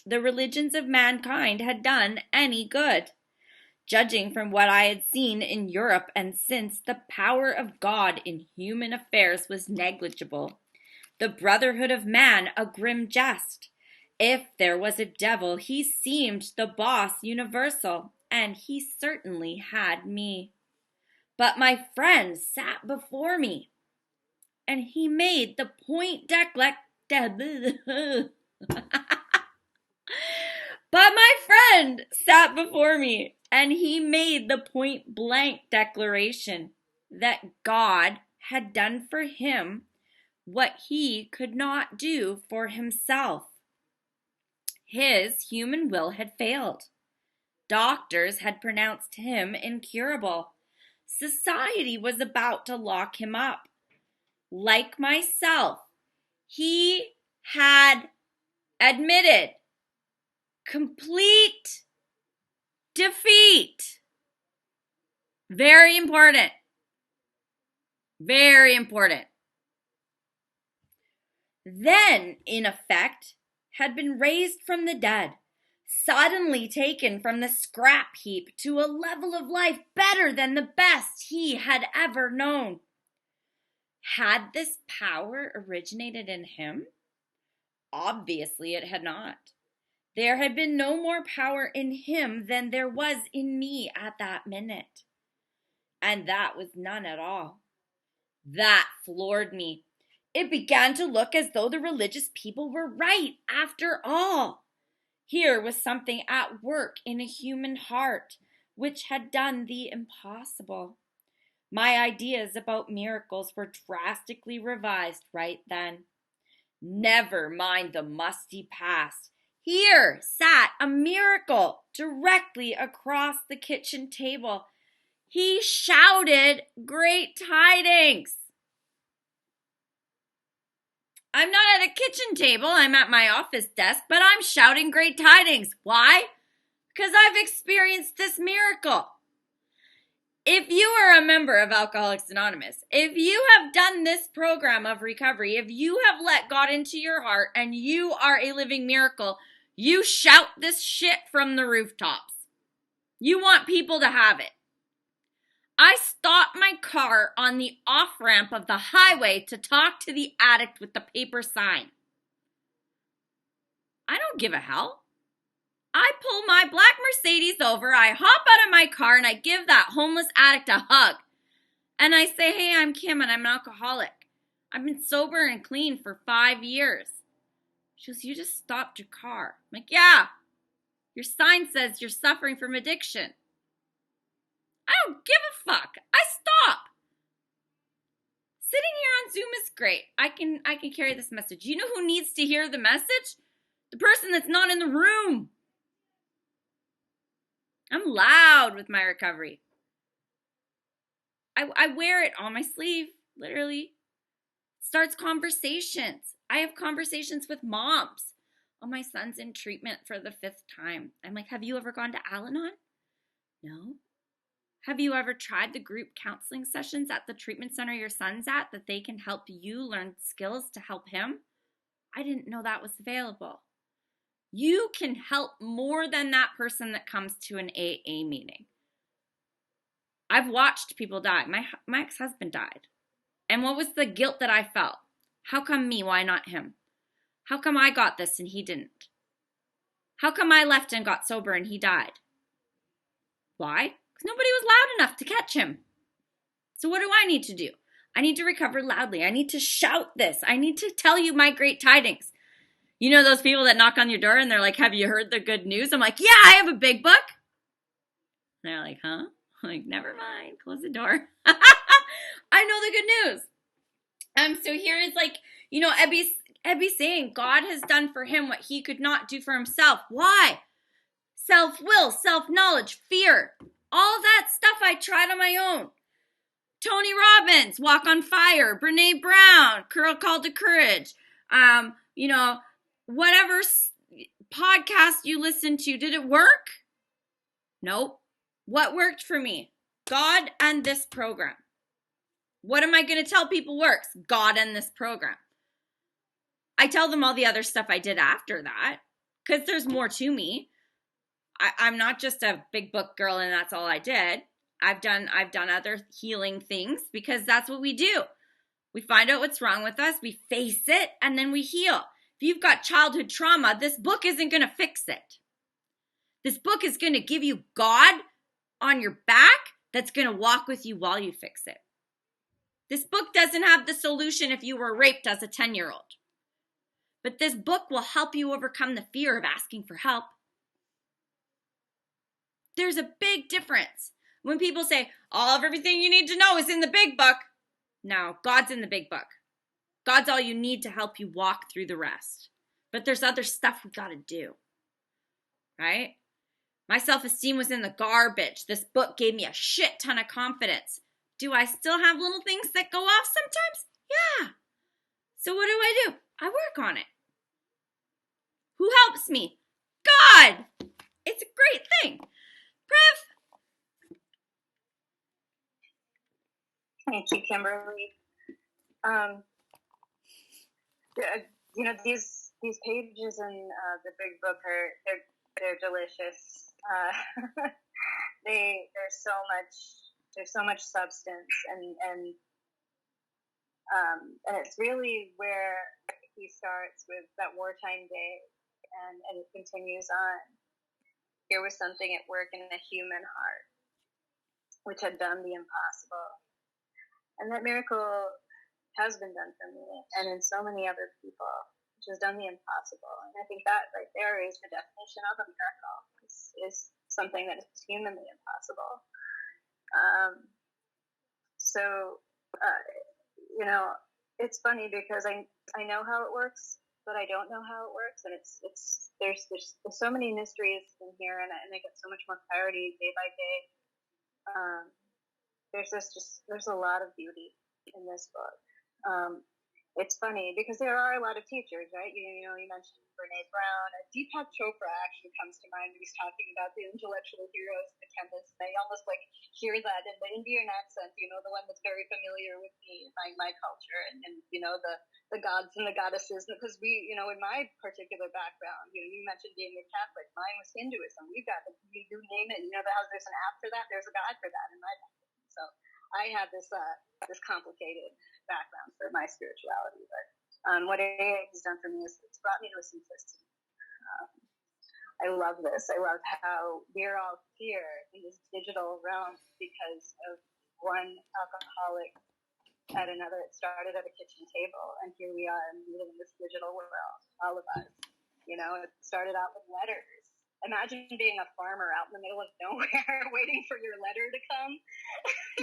the religions of mankind had done any good. Judging from what I had seen in Europe and since, the power of God in human affairs was negligible. The brotherhood of man a grim jest. If there was a devil, he seemed the boss universal, and he certainly had me. But my friend sat before me, and he made the point But my friend sat before me, and he made the point blank declaration that God had done for him what he could not do for himself. His human will had failed. Doctors had pronounced him incurable. Society was about to lock him up. Like myself, he had admitted complete defeat. Very important. Very important. Then, in effect, had been raised from the dead, suddenly taken from the scrap heap to a level of life better than the best he had ever known. Had this power originated in him? Obviously it had not. There had been no more power in him than there was in me at that minute. And that was none at all. That floored me. It began to look as though the religious people were right after all. Here was something at work in a human heart which had done the impossible. My ideas about miracles were drastically revised right then. Never mind the musty past. Here sat a miracle directly across the kitchen table. He shouted great tidings. I'm not at a kitchen table, I'm at my office desk, but I'm shouting great tidings. Why? Because I've experienced this miracle. If you are a member of Alcoholics Anonymous, if you have done this program of recovery, if you have let God into your heart and you are a living miracle, you shout this shit from the rooftops. You want people to have it. I stopped my car on the off-ramp of the highway to talk to the addict with the paper sign. I don't give a hell. I pull my black Mercedes over, I hop out of my car, and I give that homeless addict a hug. And I say, hey, I'm Kim, and I'm an alcoholic. I've been sober and clean for 5 years. She goes, you just stopped your car. I'm like, yeah. Your sign says you're suffering from addiction. I don't give a fuck. I stop. Sitting here on Zoom is great. I can carry this message. You know who needs to hear the message? The person that's not in the room. I'm loud with my recovery. I wear it on my sleeve, literally. Starts conversations. I have conversations with moms. Oh, my son's in treatment for the 5th time. I'm like, have you ever gone to Al-Anon? No. Have you ever tried the group counseling sessions at the treatment center your son's at that they can help you learn skills to help him? I didn't know that was available. You can help more than that person that comes to an AA meeting. I've watched people die. My ex-husband died. And what was the guilt that I felt? How come me? Why not him? How come I got this and he didn't? How come I left and got sober and he died? Why? Because nobody was loud enough to catch him. So what do I need to do? I need to recover loudly. I need to shout this. I need to tell you my great tidings. You know those people that knock on your door and they're like, have you heard the good news? I'm like, yeah, I have a big book. And they're like, huh? I'm like, never mind. Close the door. I know the good news. So here is like, you know, Ebby's saying God has done for him what he could not do for himself. Why? Self-will, self-knowledge, fear. All that stuff I tried on my own. Tony Robbins, Walk on Fire, Brene Brown, Call to Courage. You know, whatever podcast you listen to, did it work? Nope. What worked for me? God and this program. What am I going to tell people works? God and this program. I tell them all the other stuff I did after that because there's more to me. I'm not just a big book girl and that's all I did. I've done other healing things because that's what we do. We find out what's wrong with us, we face it, and then we heal. If you've got childhood trauma, this book isn't going to fix it. This book is going to give you God on your back that's going to walk with you while you fix it. This book doesn't have the solution if you were raped as a 10-year-old. But this book will help you overcome the fear of asking for help. There's a big difference. When people say, all of everything you need to know is in the big book. No, God's in the big book. God's all you need to help you walk through the rest. But there's other stuff we got to do. Right? My self-esteem was in the garbage. This book gave me a shit ton of confidence. Do I still have little things that go off sometimes? Yeah. So what do? I work on it. Who helps me? God! It's a great thing. Priv? Thank you, Kimberly. You know, these pages in the big book they're delicious. There's so much substance, and it's really where he starts with that wartime day, and it continues on. Here was something at work in a human heart, which had done the impossible. And that miracle has been done for me and in so many other people, which has done the impossible. And I think that right there is the definition of a miracle, is something that is humanly impossible. You know, it's funny because I know how it works, but I don't know how it works. And there's so many mysteries in here, and I get so much more clarity day by day. There's a lot of beauty in this book. It's funny because there are a lot of teachers, right? You know, you mentioned Brene Brown. Deepak Chopra actually comes to mind when he's talking about the intellectual heroes, the chemists. I almost like hear that in the Indian accent, you know, the one that's very familiar with me, my culture, and you know, the gods and the goddesses. Because we, you know, in my particular background, you know, you mentioned being a Catholic. Mine was Hinduism. We've got, you name it, you know, there's an app for that. There's a God for that in my background. So I have this complicated background for my spirituality, but what AA has done for me is it's brought me to a simplicity. I love this. I love how we're all here in this digital realm because of one alcoholic at another. It started at a kitchen table, and here we are meeting in this digital world, all of us. You know, it started out with letters. Imagine being a farmer out in the middle of nowhere waiting for your letter to come,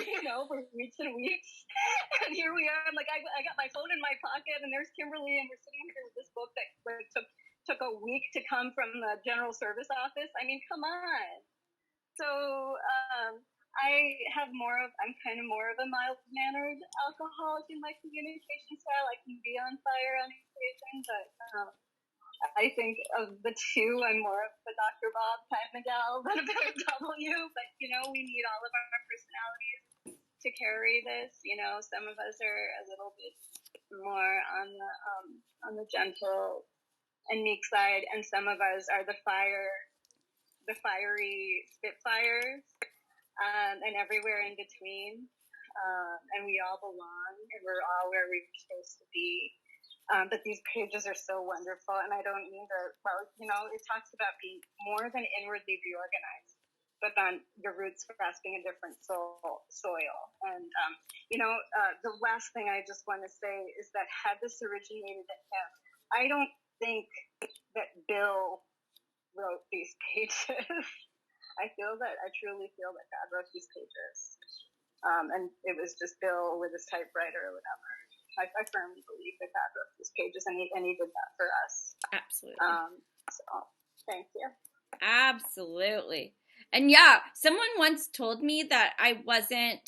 you know, for weeks and weeks. And here we are. I'm like, I got my phone in my pocket, and there's Kimberly, and we're sitting here with this book that like, took a week to come from the general service office. I mean, come on. So I'm kind of more of a mild-mannered alcoholic in my communication style. I can be on fire on occasion, but I think of the two, I'm more of the Dr. Bob kind of gal than a better W, but, you know, we need all of our personalities to carry this. You know, some of us are a little bit more on the gentle and meek side, and some of us are the fiery spitfires, and everywhere in between. And we all belong, and we're all where we're supposed to be. But these pages are so wonderful, and I don't mean to, well, it talks about being more than inwardly reorganized, but then your roots grasping a different soil. And, the last thing I just want to say is that had this originated in him, I don't think that Bill wrote these pages. I truly feel that God wrote these pages. And it was just Bill with his typewriter or whatever. I firmly believe that God wrote these pages, and he did that for us. Absolutely. So thank you. Absolutely. And yeah, someone once told me that I wasn't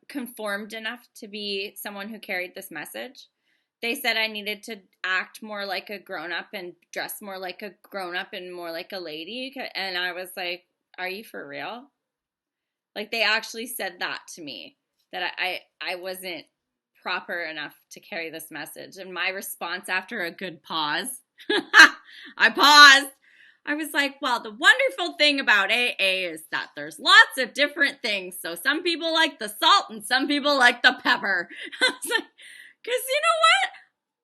conformed enough to be someone who carried this message. They said I needed to act more like a grown-up and dress more like a grown-up and more like a lady. And I was like, are you for real? Like, they actually said that to me, that I wasn't proper enough to carry this message. And my response after a good pause, I paused. I was like, well, the wonderful thing about AA is that there's lots of different things. So some people like the salt and some people like the pepper. I was like, because you know what?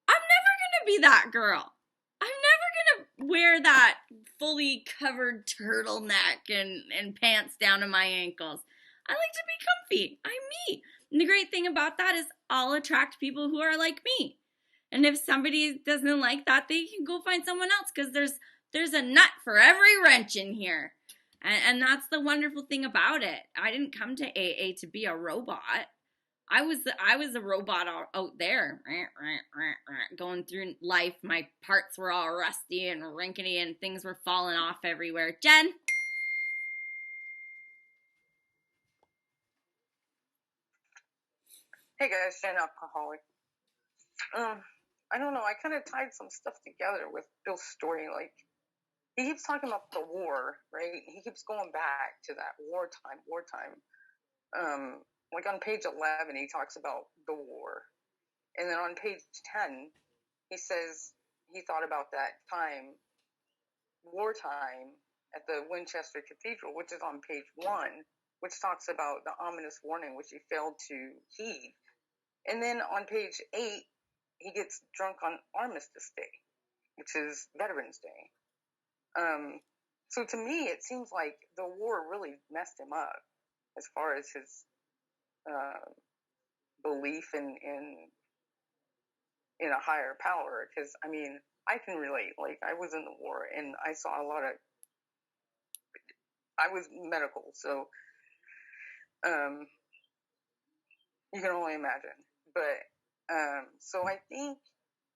I'm never going to be that girl. I'm never going to wear that fully covered turtleneck and pants down to my ankles. I like to be comfy. I'm me. And the great thing about that is I'll attract people who are like me. And if somebody doesn't like that, they can go find someone else, because there's a nut for every wrench in here. And that's the wonderful thing about it. I didn't come to AA to be a robot. I was a robot out there, going through life. My parts were all rusty and rinkety and things were falling off everywhere. Jen? Hey guys, Jen Alcoholic. I don't know, I kind of tied some stuff together with Bill's story. Like, he keeps talking about the war, right? He keeps going back to that wartime. Like on page 11, he talks about the war. And then on page 10, he says he thought about that time, wartime, at the Winchester Cathedral, which is on page 1, which talks about the ominous warning which he failed to heed. And then on page 8, he gets drunk on Armistice Day, which is Veterans Day. So to me, it seems like the war really messed him up as far as his belief in a higher power. Because, I mean, I can relate. Like, I was in the war, and I saw a lot of... I was medical, so you can only imagine. But, so I think,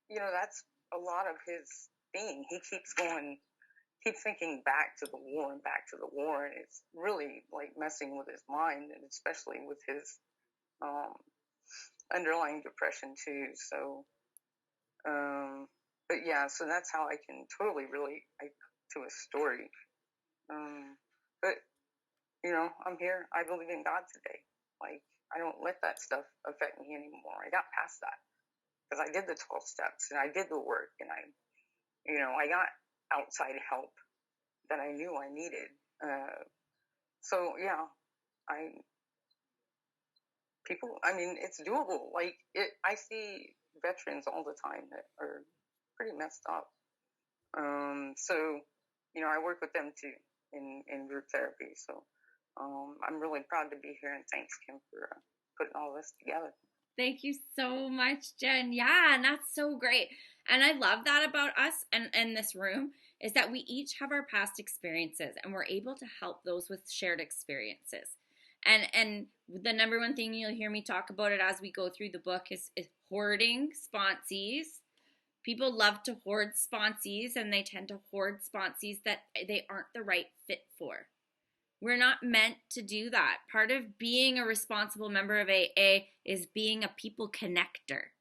that's a lot of his thing. He keeps thinking back to the war, and it's really, like, messing with his mind, and especially with his underlying depression, too. So, but yeah, so that's how I can totally relate to his story. But, I'm here. I believe in God today. Like, I don't let that stuff affect me anymore. I got past that because I did the 12 steps and I did the work, and I got outside help that I knew I needed. So yeah, it's doable. Like, I see veterans all the time that are pretty messed up. So, I work with them too in group therapy. So, I'm really proud to be here, and thanks, Kim, for putting all this together. Thank you so much, Jen. Yeah, and that's so great. And I love that about us and this room, is that we each have our past experiences, and we're able to help those with shared experiences. And the number one thing you'll hear me talk about it as we go through the book is hoarding sponsees. People love to hoard sponsees, and they tend to hoard sponsees that they aren't the right fit for. We're not meant to do that. Part of being a responsible member of AA is being a people connector.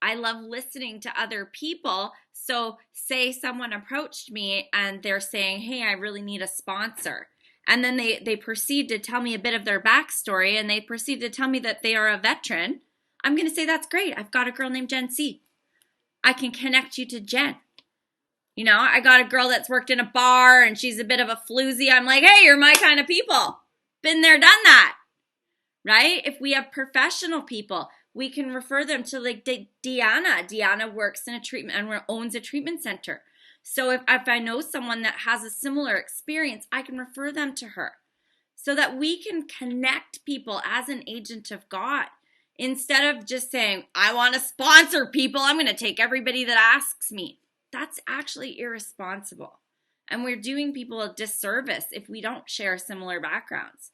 I love listening to other people. So say someone approached me and they're saying, hey, I really need a sponsor. And then they proceed to tell me a bit of their backstory, and they proceed to tell me that they are a veteran. I'm going to say, that's great. I've got a girl named Jen C. I can connect you to Jen. You know, I got a girl that's worked in a bar and she's a bit of a floozy. I'm like, hey, you're my kind of people. Been there, done that. Right? If we have professional people, we can refer them to like Deanna. Deanna works in a treatment and owns a treatment center. So if I know someone that has a similar experience, I can refer them to her so that we can connect people as an agent of God. Instead of just saying, I want to sponsor people, I'm going to take everybody that asks me. That's actually irresponsible. And we're doing people a disservice if we don't share similar backgrounds.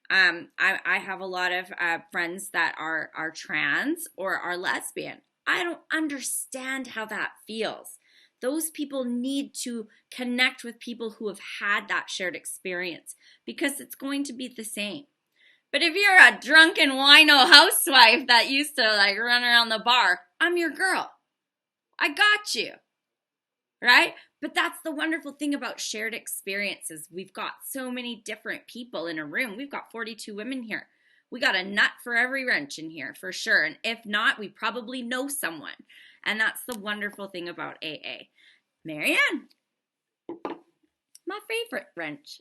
I have a lot of friends that are trans or are lesbian. I don't understand how that feels. Those people need to connect with people who have had that shared experience because it's going to be the same. But if you're a drunken wino housewife that used to like run around the bar, I'm your girl. I got you. Right? But that's the wonderful thing about shared experiences. We've got so many different people in a room. We've got 42 women here. We got a nut for every wrench in here for sure. And if not, we probably know someone. And that's the wonderful thing about AA. Marianne, my favorite wrench.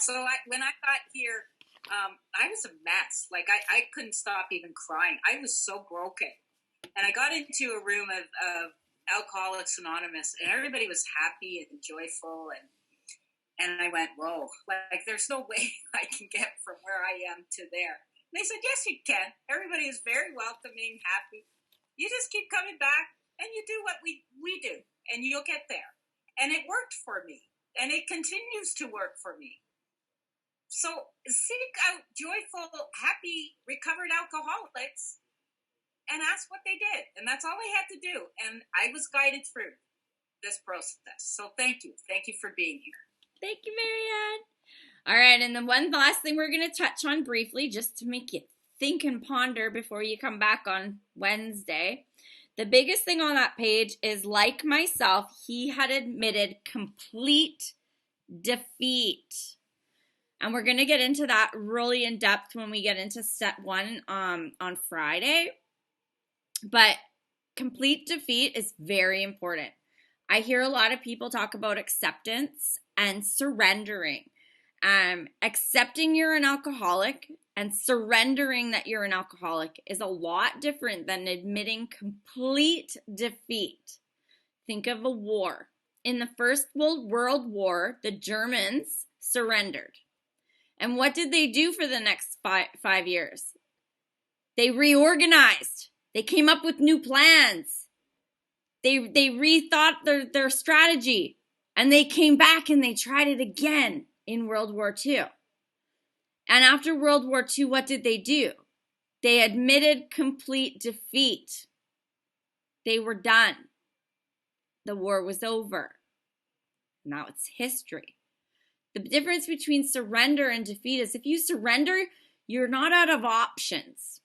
So when I got here, I was a mess. Like I couldn't stop even crying. I was so broken. And I got into a room of Alcoholics Anonymous, and everybody was happy and joyful. And I went, whoa, like there's no way I can get from where I am to there. And they said, yes, you can. Everybody is very welcoming, happy. You just keep coming back and you do what we do, and you'll get there. And it worked for me. And it continues to work for me. So seek out joyful, happy, recovered alcoholics and ask what they did. And that's all I had to do. And I was guided through this process. So thank you. Thank you for being here. Thank you, Marianne. All right, and the one last thing we're going to touch on briefly, just to make you think and ponder before you come back on Wednesday. The biggest thing on that page is, like myself, he had admitted complete defeat. And we're going to get into that really in depth when we get into step 1 on Friday. But complete defeat is very important. I hear a lot of people talk about acceptance and surrendering. Accepting you're an alcoholic and surrendering that you're an alcoholic is a lot different than admitting complete defeat. Think of a war. In the First World War, the Germans surrendered. And what did they do for the next 5 years? They reorganized. They came up with new plans. They rethought their strategy. And they came back and they tried it again in World War II. And after World War II, what did they do? They admitted complete defeat. They were done. The war was over. Now it's history. The difference between surrender and defeat is if you surrender, you're not out of options.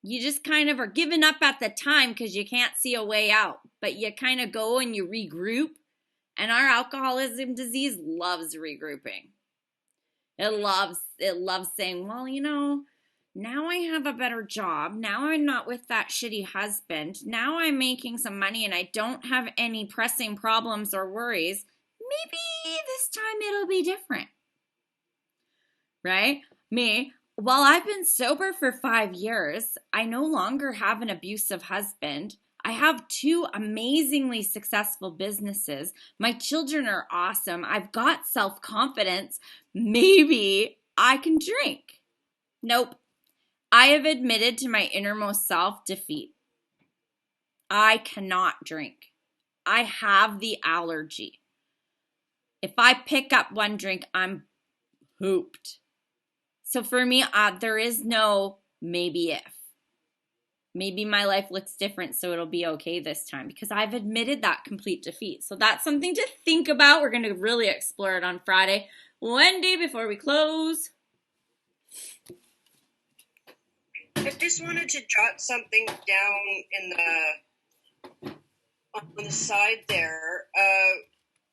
You just kind of are giving up at the time because you can't see a way out. But you kind of go and you regroup. And our alcoholism disease loves regrouping. It loves saying, well, you know, now I have a better job. Now I'm not with that shitty husband. Now I'm making some money and I don't have any pressing problems or worries. Maybe this time it'll be different. Right? Me, while I've been sober for 5 years, I no longer have an abusive husband. I have 2 amazingly successful businesses. My children are awesome. I've got self-confidence. Maybe I can drink. Nope. I have admitted to my innermost self defeat. I cannot drink. I have the allergy. If I pick up one drink, I'm hooped. So for me, there is no maybe if. Maybe my life looks different, so it'll be okay this time because I've admitted that complete defeat. So that's something to think about. We're going to really explore it on Friday. Wendy, before we close. I just wanted to jot something down on the side there.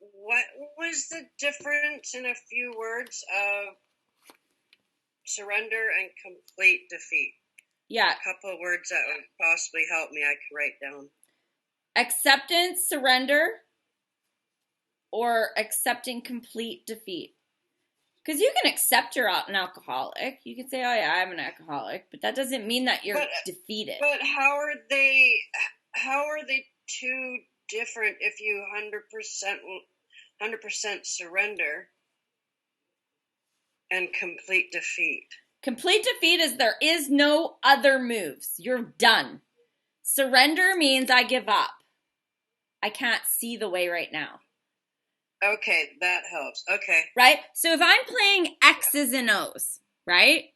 What was the difference in a few words of surrender and complete defeat. Yeah. A couple of words that would possibly help me. I could write down. Acceptance, surrender, or accepting complete defeat. Because you can accept you're an alcoholic. You can say, oh yeah, I'm an alcoholic. But that doesn't mean that you're defeated. But how are they two different if you 100% surrender and complete defeat? Complete defeat is there is no other moves. You're done. Surrender means I give up. I can't see the way right now. Okay, that helps. Okay. Right? So if I'm playing X's and O's, right?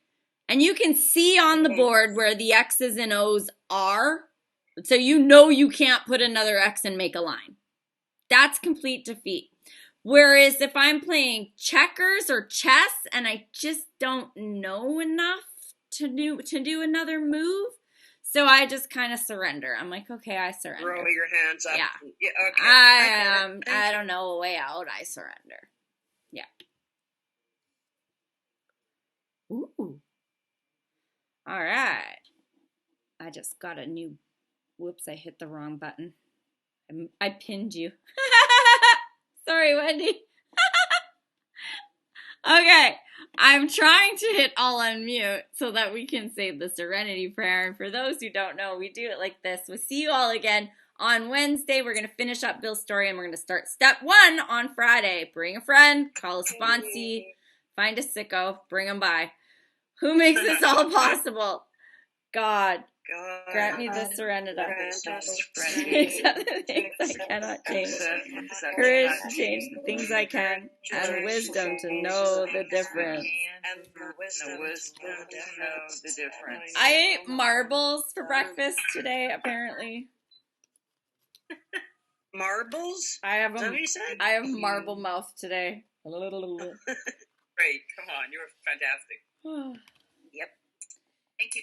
And you can see on the board where the X's and O's are, so you know you can't put another X and make a line. That's complete defeat. Whereas if I'm playing checkers or chess and I just don't know enough to do another move, so I just kind of surrender. I'm like, okay, I surrender. Throw your hands up. Yeah. Okay. I don't know a way out. I surrender. Yeah. Ooh. All right. I just got a new. Whoops! I hit the wrong button. I pinned you. Sorry, Wendy. Okay, I'm trying to hit all unmute so that we can say the Serenity Prayer. And for those who don't know, we do it like this. We'll see you all again on Wednesday. We're going to finish up Bill's story, and we're going to start step 1 on Friday. Bring a friend, call a sponsee, find a sicko, bring them by. Who makes this all possible? God. Grant me the serenity. Accept the things I cannot change. Courage to change the things I can, and wisdom to know the difference. And the wisdom to know the difference. I ate marbles for breakfast today, apparently. Marbles? I have Is that what you said? I have marble mouth today. Great. Come on. You were fantastic. Yep. Thank you.